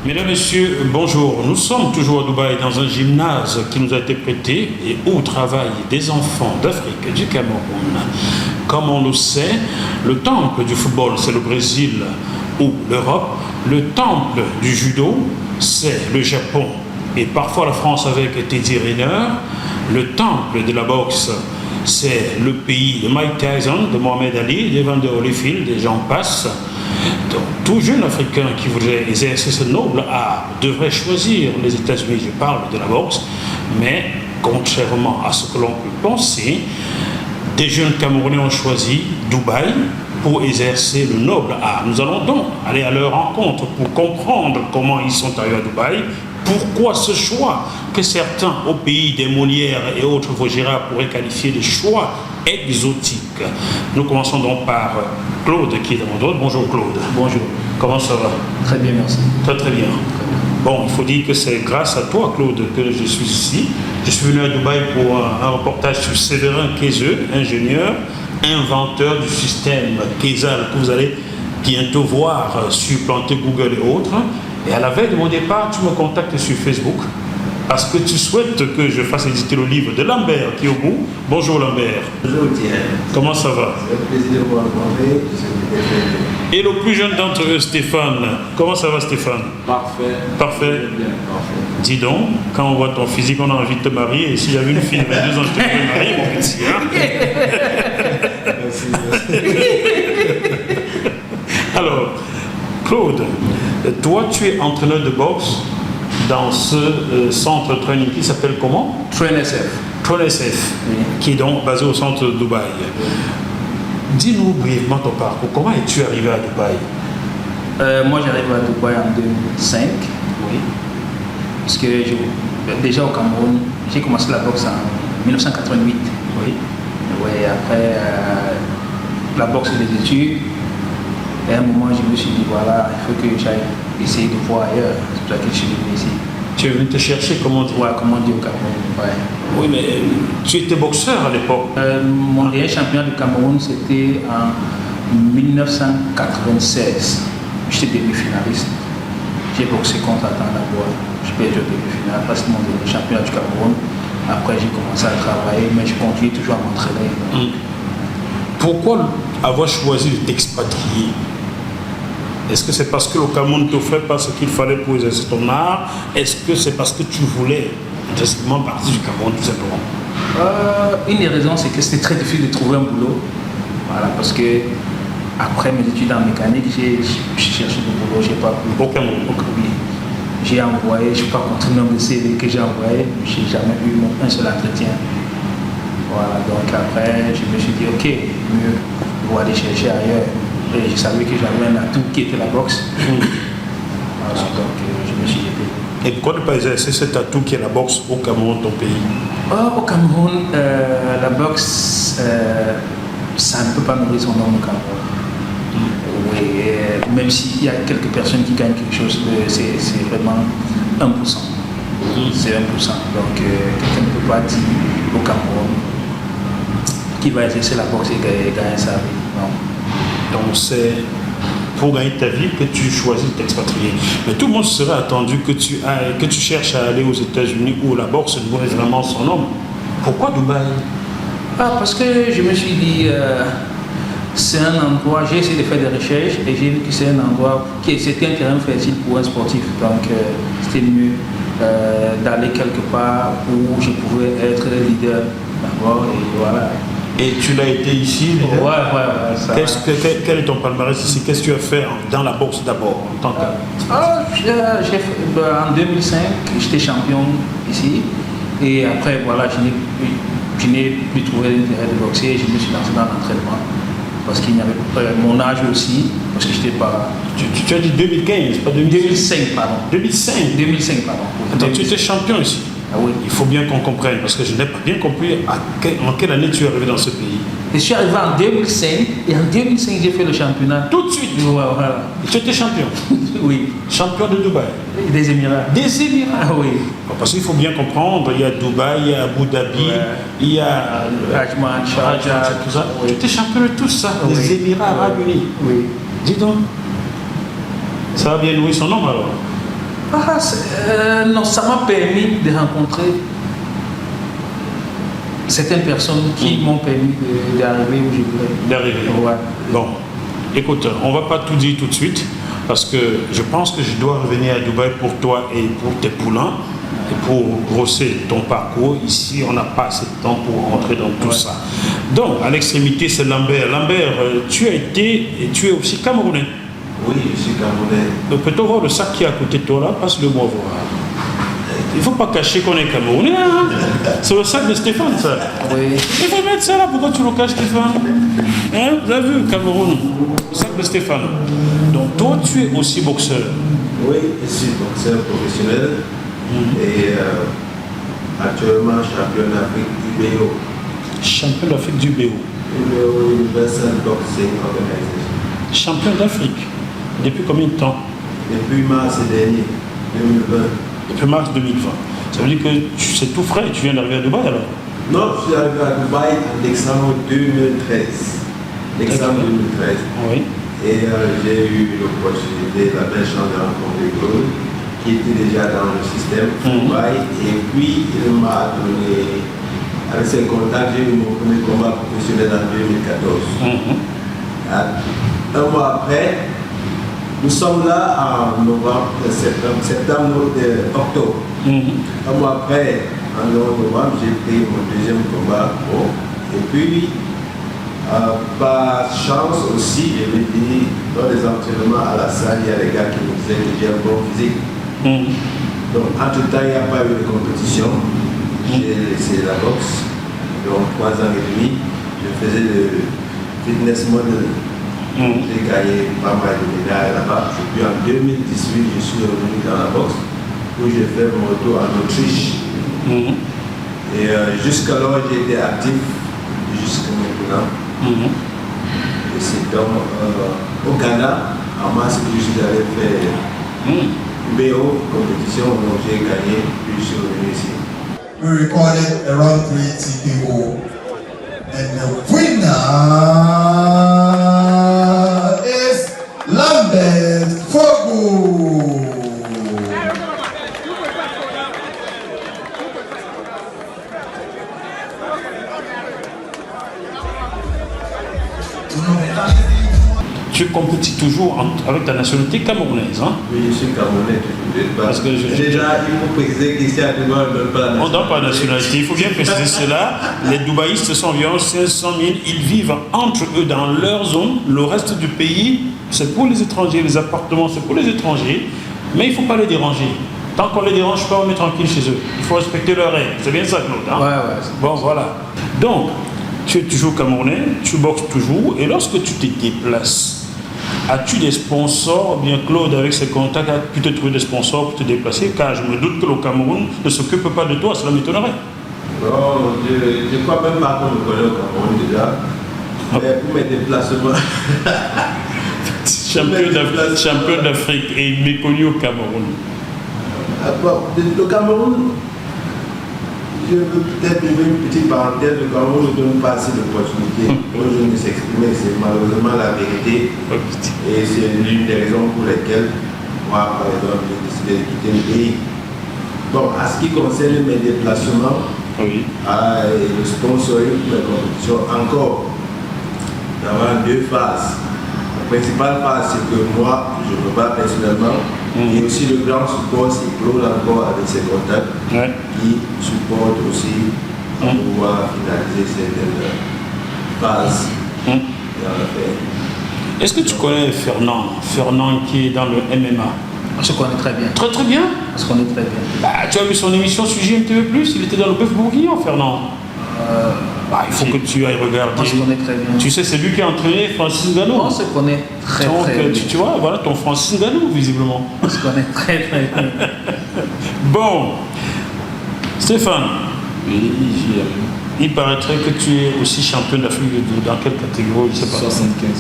Mesdames, Messieurs, bonjour. Nous sommes toujours à Dubaï dans un gymnase qui nous a été prêté et où travaillent des enfants d'Afrique, du Cameroun. Comme on le sait, le temple du football, c'est le Brésil ou l'Europe. Le temple du judo, c'est le Japon et parfois la France avec Teddy Riner. Le temple de la boxe, c'est le pays de Mike Tyson, de Mohamed Ali, d'Evander Holyfield, et j'en passe. Donc, tout jeune Africain qui voudrait exercer ce noble art devrait choisir les États-Unis. Je parle de la boxe, mais contrairement à ce que l'on peut penser, des jeunes Camerounais ont choisi Dubaï pour exercer le noble art. Nous allons donc aller à leur rencontre pour comprendre comment ils sont arrivés à Dubaï. Pourquoi ce choix que certains au pays des Molières et autres Vaugirard pourraient qualifier de choix exotique. Nous commençons donc par Claude qui est devant d'autres. Bonjour Claude. Bonjour. Comment ça va? Très bien, merci. Très très bien. Bon, il faut dire que c'est grâce à toi Claude que je suis ici. Je suis venu à Dubaï pour un reportage sur Séverin Kézeux, ingénieur, inventeur du système Kézal que vous allez bientôt voir supplanter Google et autres. Et à la veille de mon départ, tu me contactes sur Facebook parce que tu souhaites que je fasse éditer le livre de Lambert qui est au bout. Bonjour Lambert. Bonjour Thierry. Comment ça va? C'est un plaisir de vous rencontrer. Et le plus jeune d'entre eux, Stéphane. Comment ça va Stéphane? Parfait. Parfait. Bien, parfait. Dis donc, quand on voit ton physique, on a envie de te marier. Et si j'avais une fille de 22 ans, je te ferais marier, mon petit. Hein? Merci. Alors, Claude, toi, tu es entraîneur de boxe dans ce centre training qui s'appelle comment? Train SF. Train SF, Oui. qui est donc basé au centre de Dubaï. Dis-nous brièvement ton parcours. Comment es-tu arrivé à Dubaï? Moi, j'arrive à Dubaï en 2005. Oui. Parce que déjà au Cameroun, j'ai commencé la boxe en 1988. Oui. Ouais, après la boxe et les études, et à un moment, je me suis dit, voilà, il faut que j'aille essayer de voir ailleurs. C'est pour ça que je suis venu ici. Tu es venu te chercher, comment on dit? Ouais, comment dire au Cameroun. Ouais. Oui, mais tu étais boxeur à l'époque. Mon dernier championnat du Cameroun, c'était en 1996. J'étais demi-finaliste. J'ai boxé contre Atan d'abord. Je perdu au demi-finale. Après, c'était mon dernier championnat du Cameroun. Après, j'ai commencé à travailler, mais je continue toujours à m'entraîner. Pourquoi avoir choisi de t'expatrier? Est-ce que c'est parce que le Cameroun ne t'offrait pas ce qu'il fallait pour exercer ton art? Est-ce que c'est parce que tu voulais intrinsèquement partir du Cameroun, tout simplement? Une des raisons, c'est que c'était très difficile de trouver un boulot. Voilà, parce que après mes études en mécanique, j'ai cherché du boulot, j'ai pas pu. Au Cameroun. Oui. J'ai envoyé, je ne sais pas compter le nombre de CV que j'ai envoyé, je n'ai jamais eu un seul entretien. Voilà, donc après, je me suis dit, ok, mieux, pour aller chercher ailleurs. Et je savais que j'avais un atout qui était la boxe. Voilà, donc je me suis jeté. Et pourquoi ne pas exercer cet atout qui est la boxe au Cameroun, ton pays? Au Cameroun, la boxe, ça ne peut pas nourrir son nom au Cameroun. Oui, même s'il y a quelques personnes qui gagnent quelque chose, c'est vraiment 1%. C'est 1%. Donc quelqu'un ne peut pas dire au Cameroun qu'il va exercer la boxe et gagner sa vie. Non. Donc c'est pour gagner ta vie que tu choisis de t'expatrier. Mais tout le monde serait attendu que tu cherches à aller aux États-Unis où la boxe nourrit vraiment son nom. Pourquoi Dubaï? Parce que je me suis dit, c'est un endroit, j'ai essayé de faire des recherches et j'ai vu que c'est un endroit c'était un terrain fertile pour un sportif. Donc c'était mieux d'aller quelque part où je pouvais être leader d'abord et voilà. Et tu l'as été ici? Ouais. Quel est ton palmarès ici? Qu'est-ce que tu as fait dans la boxe d'abord en tant que... En 2005, j'étais champion ici. Et après, voilà, je n'ai plus trouvé l'intérêt de boxer. Je me suis lancé dans l'entraînement. Parce qu'il n'y avait pas mon âge aussi. Parce que j'étais pas. Tu as dit 2015, pas 2005, pardon. 2005? 2005, pardon. Attends, tu étais champion ici? Ah oui. Il faut bien qu'on comprenne, parce que je n'ai pas bien compris en quelle année tu es arrivé dans ce pays. Je suis arrivé en 2005 et en 2005 j'ai fait le championnat. Tout de suite? Voilà. Et tu étais champion? Oui. Champion de Dubaï? Des Émirats. Des Émirats? Ah oui. Parce qu'il faut bien comprendre, il y a Dubaï, il y a Abu Dhabi, il y a Ajman, Sharjah, tout ça. Oui. Tu étais champion de tout ça, Oui. des Émirats Arabes Unis. Oui. Dis donc, ça a bien loué son nom alors? Non, ça m'a permis de rencontrer certaines personnes qui m'ont permis d'arriver où je voulais. D'arriver. Ouais. Bon, écoute, on ne va pas tout dire tout de suite parce que je pense que je dois revenir à Dubaï pour toi et pour tes poulains et pour grosser ton parcours. Ici, on n'a pas assez de temps pour rentrer dans tout ça. Donc, à l'extrémité, c'est Lambert. Lambert, tu as été et tu es aussi Camerounais. Oui, je suis Camerounais. Donc, peut-on voir le sac qui est à côté de toi là? Passe-le moi voir. Il ne faut pas cacher qu'on est Camerounais. Hein? C'est le sac de Stéphane, ça. Oui. Il faut mettre ça là. Pourquoi tu le caches, Stéphane? Hein? Vous avez vu, Cameroun, le sac de Stéphane. Donc, toi, tu es aussi boxeur. Oui, je suis boxeur professionnel et actuellement champion d'Afrique UBO. Champion d'Afrique du BO. UBO Universal Boxing Organization. Champion d'Afrique. Depuis combien de temps? Depuis mars dernier, 2020. Depuis mars 2020. Ça veut dire que c'est tout frais. Tu viens d'arriver à Dubaï alors? Non, je suis arrivé à Dubaï en décembre 2013. Décembre 2013. Oui. Et j'ai eu l'opportunité, la belle chance de rencontrer Claude, qui était déjà dans le système Dubaï. Et puis, il m'a donné, avec ses contacts, j'ai eu mon premier combat professionnel en 2014. Un mois après, nous sommes là en novembre, septembre, octobre. Un mois après, en novembre, j'ai pris mon deuxième combat. Bon. Et puis, par chance aussi, je l'ai dit, dans les entraînements à la salle, il y a des gars qui me disaient que j'ai un bon physique. Donc, entre-temps, il n'y a pas eu de compétition. J'ai laissé la boxe. Donc, 3 ans et demi, je faisais le fitness model. J'ai gagné pas mal de médailles là-bas. Et puis en 2018, je suis revenu dans la boxe où j'ai fait mon retour en Autriche. Et jusqu'alors, j'ai été actif jusqu'à maintenant. Et c'est donc au Ghana, en mars, que je suis allé faire BO, compétition, où j'ai gagné, puis je suis revenu ici. We recorded around 3 TPO. And the winner is Lambert Fogo. Tu compétis toujours avec ta nationalité camerounaise, hein? Oui, je suis Camerounais toujours. Parce que déjà, il faut préciser qu'ici à Dubaï, on ne donne pas la nationalité. On ne donne pas la nationalité. Il faut bien préciser cela. Les Dubaïstes sont environ 500 000. Ils vivent entre eux dans leur zone. Le reste du pays, c'est pour les étrangers. Les appartements, c'est pour les étrangers. Mais il ne faut pas les déranger. Tant qu'on ne les dérange pas, on est tranquille chez eux. Il faut respecter leurs règles. C'est bien ça, Claude, hein? Ouais. Bon, voilà. Donc, tu es toujours Camerounais, tu boxes toujours. Et lorsque tu te déplaces, as-tu des sponsors? Bien, Claude, avec ses contacts, a pu te trouver des sponsors pour te déplacer? Car je me doute que le Cameroun ne s'occupe pas de toi, cela m'étonnerait. Non, je crois même pas qu'on me connaît au Cameroun déjà. Mais pour mes déplacements. Champion d'Afrique et méconnu au Cameroun. Le Cameroun, je veux peut-être ouvrir une petite parenthèse. Le Cameroun ne donne pas assez d'opportunités aux jeunes de s'exprimer. C'est malheureusement la vérité. Et c'est l'une des raisons pour lesquelles moi, par exemple, j'ai décidé de quitter le pays. Bon, à ce qui concerne mes déplacements, et le sponsoring pour les compétitions, encore, d'avoir 2 phases. La principale phase, c'est que moi, je me bats personnellement. Et aussi le grand support, c'est Claude encore avec ses contacts qui supportent aussi pour pouvoir finaliser certaines phases dans l'affaire. Est-ce que tu connais Fernand qui est dans le MMA? On se connaît très bien. Très très bien. On se connaît très bien. Bah, tu as vu son émission sur JMTV+, il était dans le bœuf bourguignon, Fernand. Il faut que tu ailles regarder. On se connaît très bien. Tu sais, c'est lui qui a entraîné Francis Ngannou. On se connaît très Donc, bien. tu vois, voilà ton Francis Ngannou, visiblement. On se connaît très bien. Bon, Stéphane, il paraîtrait que tu es aussi champion d'Afrique dans quelle catégorie? Je sais pas. 75 kilos.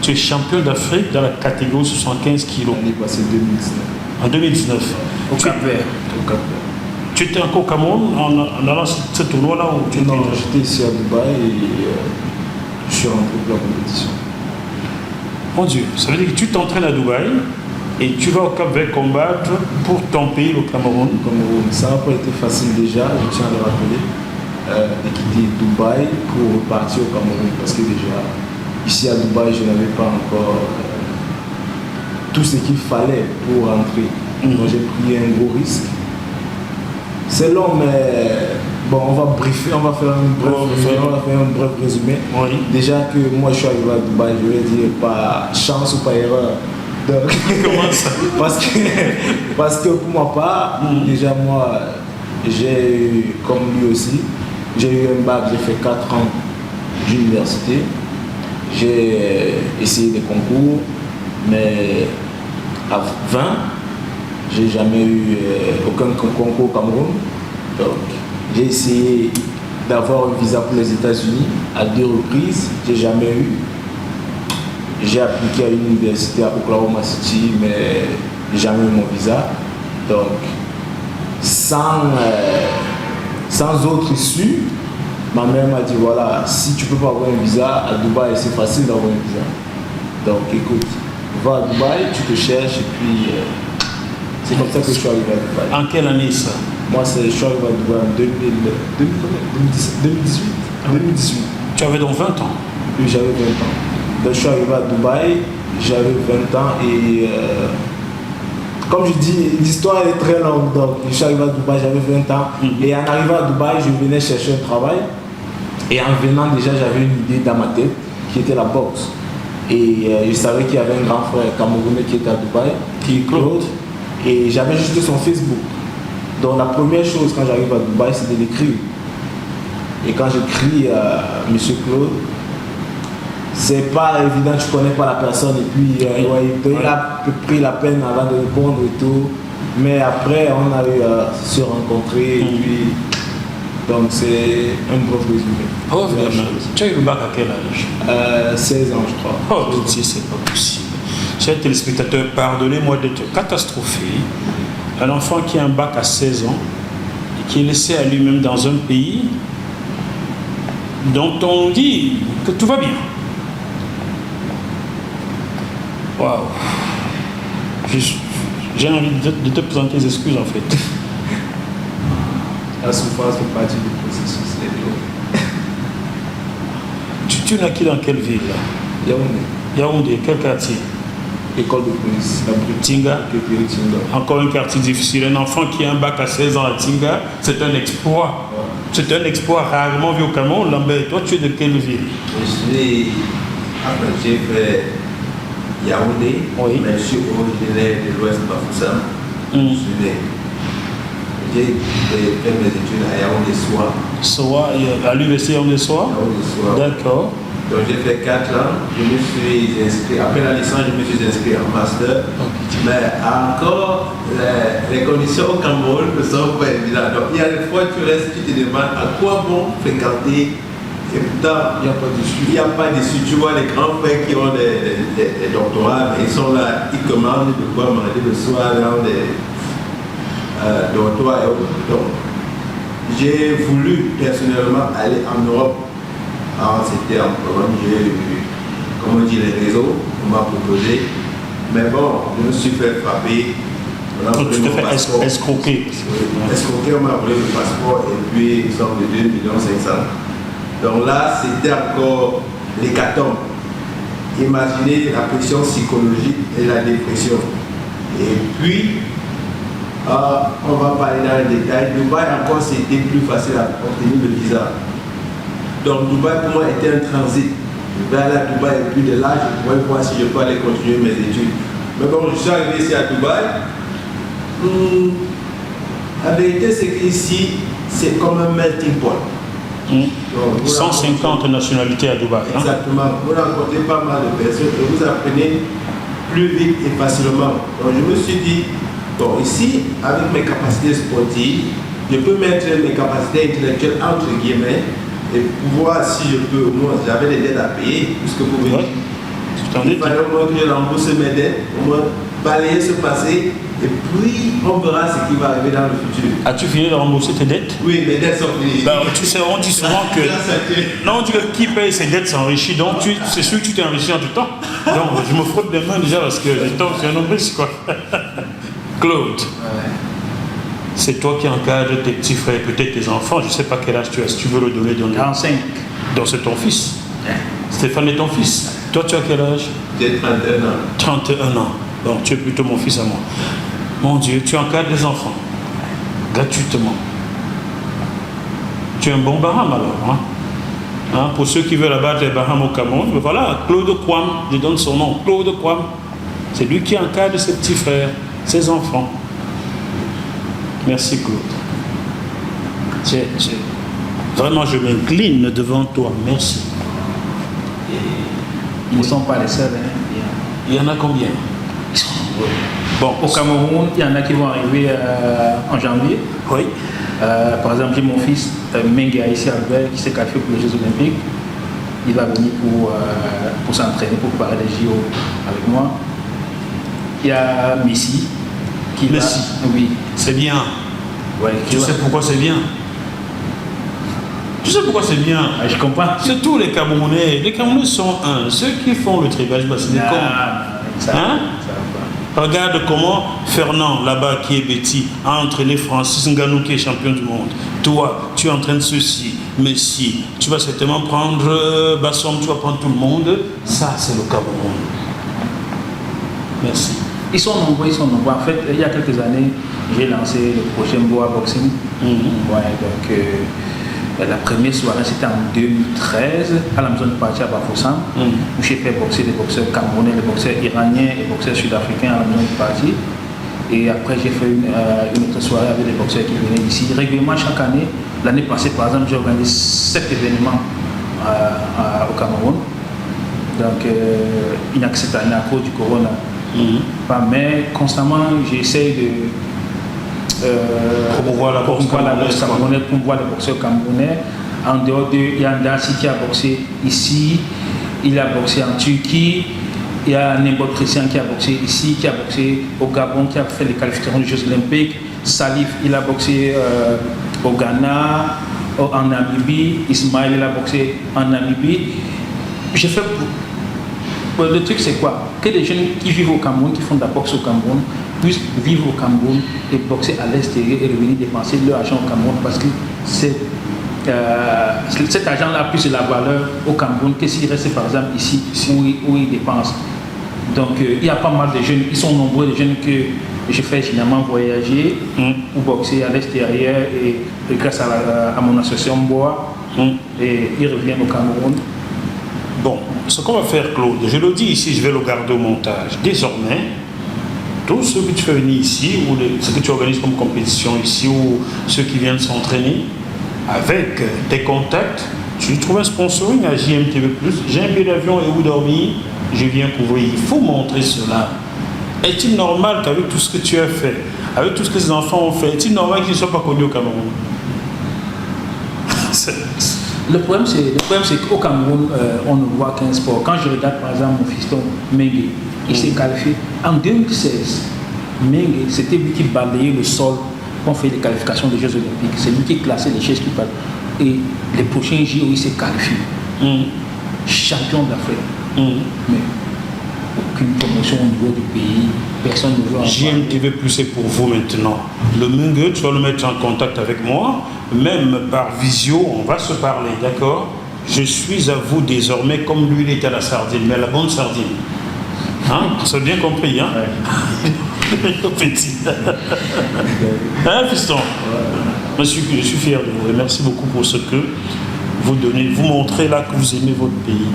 Tu es champion d'Afrique dans la catégorie 75 kilos. L'année passée, 2019. En 2019. Au Cap-Vert. Au Cap-Vert. Tu étais encore au Cameroun en allant ce tournoi-là où tu étais? Non, j'étais ici à Dubaï et je suis rentré pour la compétition. Mon Dieu, ça veut dire que tu t'entraînes à Dubaï Et tu vas au Cap-Vert combattre pour ton pays, le Cameroun. Ça n'a pas été facile déjà, je tiens à le rappeler, de quitter Dubaï pour repartir au Cameroun. Parce que déjà, ici à Dubaï, je n'avais pas encore tout ce qu'il fallait pour rentrer. Donc j'ai pris un gros risque. C'est long, mais bon, on va briefer, on va faire un bref résumé. Oui. Déjà que moi je suis arrivé à Dubaï, je vais dire pas chance ou pas erreur. Donc, Comment ça? parce que pour ma part, déjà moi, j'ai eu, comme lui aussi, j'ai eu un bac, j'ai fait 4 ans d'université. J'ai essayé des concours, mais à 20, j'ai jamais eu aucun concours au Cameroun. Donc, j'ai essayé d'avoir un visa pour les États-Unis à 2 reprises, j'ai jamais eu. J'ai appliqué à une université à Oklahoma City, mais jamais eu mon visa. Donc, sans autre issue, ma mère m'a dit voilà, si tu peux pas avoir un visa à Dubaï, c'est facile d'avoir un visa. Donc, écoute, va à Dubaï, tu te cherches et puis c'est comme ça que je suis arrivé à Dubaï. En quelle année ça? Moi, je suis arrivé à Dubaï en 2018. Tu avais donc 20 ans. Oui, j'avais 20 ans. Donc, je suis arrivé à Dubaï, j'avais 20 ans et comme je dis, l'histoire est très longue. Donc, je suis arrivé à Dubaï, j'avais 20 ans. Et en arrivant à Dubaï, je venais chercher un travail. Et en venant, déjà, j'avais une idée dans ma tête qui était la boxe. Et je savais qu'il y avait un grand frère camerounais qui était à Dubaï, qui est Claude. Et j'avais juste son Facebook. Donc, la première chose quand j'arrive à Dubaï, c'est de l'écrire. Et quand j'écris à M. Claude, c'est pas évident, tu connais pas la personne et puis il a pris la peine avant de répondre et tout. Mais après, on a eu à se rencontrer et puis. Donc, c'est un bref résumé. Oh, vraiment. Tu as eu le bac à quel âge? 16 ans, je crois. Oh, tout de c'est pas possible. Chers téléspectateurs, pardonnez-moi d'être catastrophé. Un enfant qui a un bac à 16 ans et qui est laissé à lui-même dans un pays dont on dit que tout va bien. Waouh. J'ai envie de te présenter des excuses en fait. La souffrance fait partie du processus. Tu naquis dans quelle ville là? Yaoundé, quel quartier? École de police, la Tinga. Tinga. Encore un quartier difficile. Un enfant qui a un bac à 16 ans à Tinga, c'est un exploit. Ouais. C'est un exploit rarement vu au Cameroun. Lambert, toi tu es de quelle ville? J'ai fait Yaoundé, oui. Mais je suis originaire de l'Ouest Bafoussam. J'ai fait mes études à Yaoundé Soa. À l'université Yaoundé Soa? D'accord. Donc j'ai fait 4 ans, je me suis inscrit, après la licence, je me suis inscrit en master. Okay. Mais encore, les conditions au Cameroun ne sont pas évidentes. Donc il y a des fois, tu restes, tu te demandes à quoi bon fréquenter. Et pourtant, il n'y a pas d'issue. Tu vois les grands frères qui ont des doctorats, mais ils sont là, ils commandent de quoi manger le soir dans des doctorats et autres. Donc, j'ai voulu personnellement aller en Europe. Alors, c'était en Pologne, j'ai eu, comme on dit, les réseaux, on m'a proposé. Mais bon, je me suis fait frapper. Donc tu t'es fait escroquer. Escroquer, on m'a volé le passeport et puis ils sont de 2 500 000. Donc là, c'était encore l'hécatombe. Imaginez la pression psychologique et la dépression. Et puis, on va parler dans les détails. Dubaï, encore, c'était plus facile à obtenir le visa. Donc Dubaï, pour moi, était un transit. Je vais aller à Dubaï et puis de là, je pourrais voir si je peux aller continuer mes études. Mais bon, je suis arrivé ici à Dubaï. La vérité, c'est qu'ici, c'est comme un melting pot. Donc, 150 nationalités à Dubaï. Exactement. Vous rencontrez pas mal de personnes et vous apprenez plus vite et facilement. Donc je me suis dit, bon, ici, avec mes capacités sportives, je peux mettre mes capacités intellectuelles entre guillemets et voir si je peux, moi, j'avais des dettes à payer, puisque vous voyez, Il fallait au moins que je rembourse mes dettes, au moins balayer ce passé, et puis on verra ce qui va arriver dans le futur. As-tu fini de rembourser tes dettes? Oui, mes dettes sont finies. Ben, tu sais, on dit souvent que... Non, on dit que qui paye ses dettes s'enrichit, donc c'est sûr que tu t'es enrichi en tout temps. Donc je me frotte les mains déjà parce que c'est un homme riche, quoi. Claude, c'est toi qui encadres tes petits frères, peut-être tes enfants, je ne sais pas quel âge tu as, si tu veux le donner. 45. Donc c'est ton fils. Stéphane est ton fils. Toi, tu as quel âge? J'ai 31 ans. 31 ans. Donc tu es plutôt mon fils à moi. Mon Dieu, tu encadres des enfants. Gratuitement. Tu es un bon Baham alors. Hein, pour ceux qui veulent abattre les Bahamas au Cameroun, voilà, Claude Kwam, je donne son nom, Claude Kwam. C'est lui qui encadre ses petits frères, ses enfants. Merci Claude. Vraiment, je m'incline devant toi. Merci. Ils ne sont pas les seuls. Hein. Il y en a combien? Ils sont nombreux. Bon, Au Cameroun, il y en a qui vont arriver en janvier. Oui. Par exemple, j'ai mon fils Menga ici à Albert qui s'est qualifié pour les Jeux Olympiques. Il va venir pour s'entraîner, pour préparer les JO avec moi. Il y a Messi qui Messi. Oui. C'est bien. Ouais, Tu sais pourquoi c'est bien? Tu sais pourquoi c'est bien? Ah, je comprends. C'est tous les Camerounais. Les Camerounais sont un. Ceux qui font le tribage, c'est des cons. Ça, Hein? ça va pas. Regarde comment Fernand, là-bas, qui est Betty, a entraîné Francis Ngannou, qui est champion du monde. Toi, tu entraînes ceci, Messi. Tu vas certainement prendre Bassom, tu vas prendre tout le monde. Ça, c'est le Cameroun. Merci. Ils sont nombreux, ils sont nombreux. En fait, il y a quelques années, j'ai lancé le projet Mboa Boxing. Ouais, donc, la première soirée, c'était en 2013, à la maison de parti à Bafoussam, où j'ai fait boxer des boxeurs camerounais, des boxeurs iraniens et des boxeurs sud-africains à la maison de parti. Et après, j'ai fait une autre soirée avec des boxeurs qui venaient ici. Régulièrement, chaque année, l'année passée, par exemple, j'ai organisé 7 événements au Cameroun. Donc, il n'y a que cette année à cause du corona. Mais constamment, j'essaye de promouvoir la boxe camerounaise, promouvoir les boxeurs camerounais. En dehors de, il y a Ndansi qui a boxé ici, il a boxé en Turquie, il y a Nembot Christian qui a boxé ici, qui a boxé au Gabon, qui a fait les qualifications des Jeux Olympiques. Salif, il a boxé au Ghana, en Namibie. Ismaël, il a boxé en Namibie. J'ai fait le truc, c'est quoi? Que les jeunes qui vivent au Cameroun, qui font de la boxe au Cameroun, puissent vivre au Cameroun et boxer à l'extérieur et revenir dépenser leur argent au Cameroun, parce que cet argent-là a plus de la valeur au Cameroun que s'il reste par exemple ici où il dépense. Donc il y a pas mal de jeunes, ils sont nombreux, les jeunes que je fais finalement voyager ou boxer à l'extérieur et grâce à mon association Boa, et ils reviennent au Cameroun. Bon, ce qu'on va faire, Claude, je le dis ici, je vais le garder au montage. Désormais, tout ce que tu fais venir ici, ou ce que tu organises comme compétition ici, ou ceux qui viennent s'entraîner, avec tes contacts, tu trouves un sponsoring à JMTV+, j'ai un billet d'avion et où dormir, je viens couvrir. Il faut montrer cela. Est-il normal qu'avec tout ce que tu as fait, avec tout ce que ces enfants ont fait, est-il normal qu'ils ne soient pas connus au Cameroun? Le problème, c'est qu'au Cameroun, on ne voit qu'un sport. Quand je regarde par exemple mon fiston Mengue, il s'est qualifié en 2016. Mengue, c'était lui qui balayait le sol quand on fait les qualifications des Jeux Olympiques. C'est lui qui classait les chaises qui parlent. Et les prochains JO, il s'est qualifié. Champion d'Afrique. Mais aucune promotion au niveau du pays. Personne ne veut en JMTV+, c'est pour vous maintenant. Le Mengue, tu vas le mettre en contact avec moi. Même par visio, on va se parler, d'accord? Je suis à vous désormais comme lui, il était à la sardine, mais à la bonne sardine. Hein? C'est bien compris, hein? Ouais. Petit. Hein, fiston? Je suis fier de vous et merci beaucoup pour ce que vous donnez. Vous montrez là que vous aimez votre pays.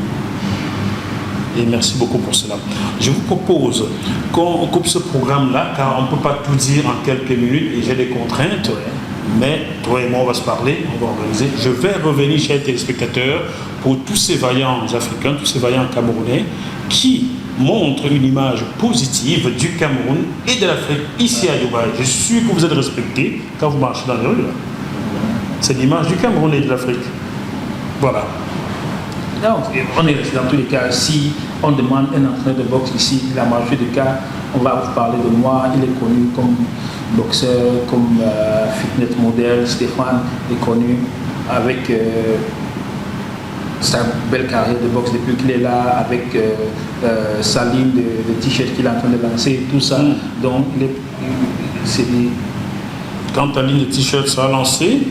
Et merci beaucoup pour cela. Je vous propose qu'on coupe ce programme-là, car on ne peut pas tout dire en quelques minutes et j'ai des contraintes. Mais toi et moi, on va se parler, on va organiser. Je vais revenir, chers téléspectateurs, pour tous ces vaillants Africains, tous ces vaillants Camerounais qui montrent une image positive du Cameroun et de l'Afrique ici à Dubaï. Je suis sûr que vous êtes respectés quand vous marchez dans les rues. C'est l'image du Cameroun et de l'Afrique. Voilà. Non, on est resté dans tous les cas. Si on demande un entraîneur de boxe ici, la majorité des cas, on va vous parler de moi. Il est connu comme boxeur, comme fitness modèle. Stéphane est connu avec sa belle carrière de boxe depuis qu'il est là, avec sa ligne de t-shirt qu'il est en train de lancer, tout ça. Donc, c'est des... Quand ta ligne de t-shirt sera lancée,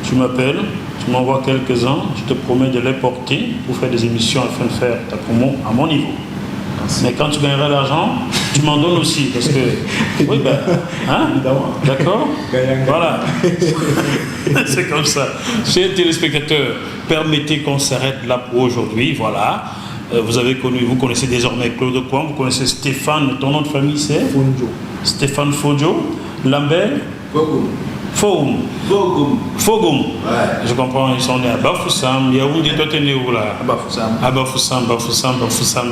tu m'appelles, tu m'envoies quelques-uns, je te promets de les porter pour faire des émissions afin de faire ta promo à mon niveau. Merci. Mais quand tu gagneras l'argent, tu m'en donnes aussi, parce que... Oui, ben, hein? Évidemment. D'accord? Voilà. C'est comme ça. Chers téléspectateurs, permettez qu'on s'arrête là pour aujourd'hui. Voilà. Vous connaissez désormais Claude Kwam, vous connaissez Stéphane, ton nom de famille c'est Fonjo. Stéphane Fonjo. Lambert Fogoum. Ouais. Je comprends, ils sont nés à Bafoussam. Yaoundé, toi tu es né où là? À Bafoussam,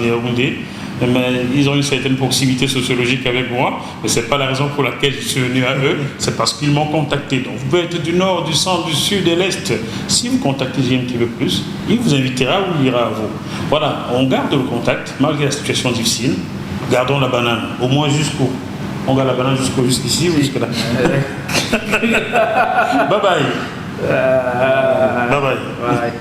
Yaoundé. Mais ils ont une certaine proximité sociologique avec moi, mais ce n'est pas la raison pour laquelle je suis venu à eux, c'est parce qu'ils m'ont contacté. Donc vous pouvez être du nord, du centre, du sud, de l'est. Si vous contactez un petit peu plus, il vous invitera ou il ira à vous. Voilà, on garde le contact, malgré la situation difficile. Gardons la banane, au moins jusqu'où? On garde la banane jusqu'ici ou jusque là? Bye bye. Bye bye.